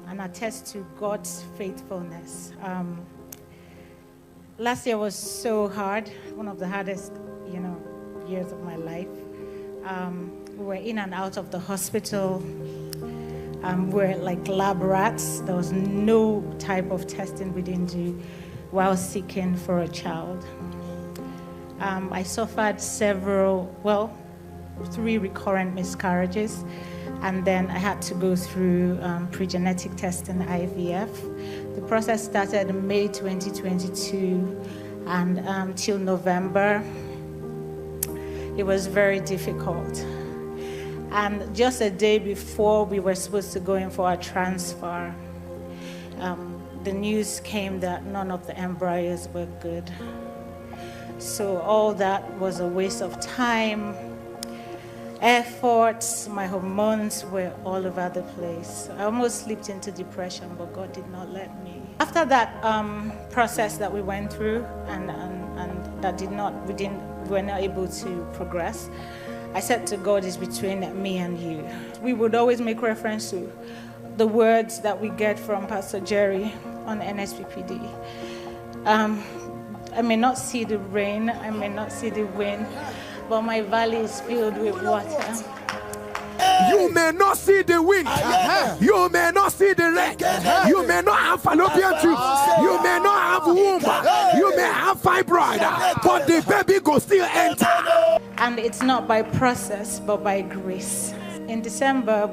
and attest to God's faithfulness. Last year was so hard, one of the hardest, years of my life. We were in and out of the hospital. We're like lab rats. There was no type of testing we didn't do while seeking for a child. I suffered 3 recurrent miscarriages, and then I had to go through pre-genetic testing, IVF. The process started in May 2022, and till November, it was very difficult. And just a day before we were supposed to go in for a transfer, the news came that none of the embryos were good. So all that was a waste of time, efforts. My hormones were all over the place. I almost slipped into depression, but God did not let me. After that process that we went through, and that we were not able to progress, I said to God, it's between me and you. We would always make reference to the words that we get from Pastor Jerry on NSPPD. I may not see the rain, I may not see the wind, but my valley is filled with water. You may not see the wind, you may not see the rain, you may not have fallopian tubes, you may not have womb, you may have fibroid, but the baby will still enter. And it's not by process, but by grace. In December, I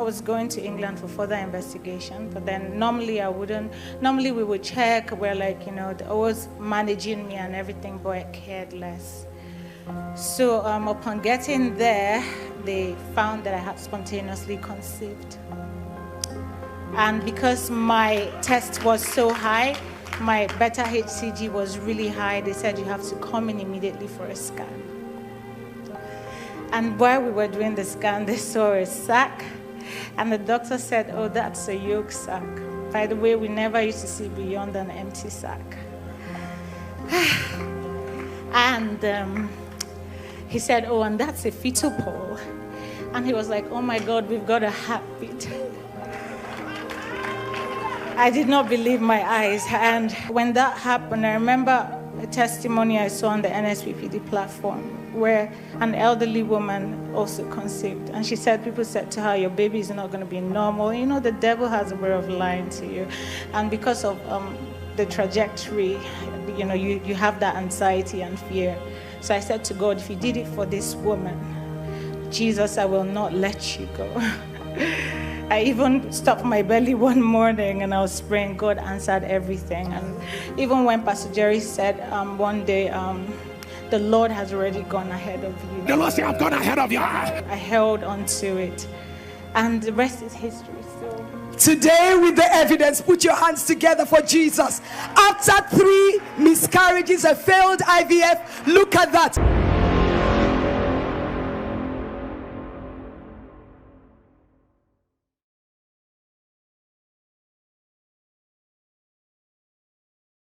was going to England for further investigation, but then normally we would check, we're like, they're always managing me and everything, but I cared less. So upon getting there, they found that I had spontaneously conceived. And because my test was so high, my beta HCG was really high, they said you have to come in immediately for a scan. And while we were doing the scan, they saw a sac, and the doctor said, oh, that's a yolk sac. By the way, we never used to see beyond an empty sac. And he said, oh, and that's a fetal pole. And he was like, oh my God, we've got a heartbeat. I did not believe my eyes. And when that happened, I remember a testimony I saw on the NSPPD platform where an elderly woman also conceived. And she said, people said to her, your baby is not going to be normal. The devil has a way of lying to you. And because of the trajectory, you have that anxiety and fear. So I said to God, if you did it for this woman, Jesus, I will not let you go. I even stopped my belly one morning and I was praying. God answered everything. And even when Pastor Jerry said one day, the Lord has already gone ahead of you. The Lord said, I've gone ahead of you. I held on to it. And the rest is history. So today, with the evidence, put your hands together for Jesus. After 3 miscarriages, a failed IVF, look at that.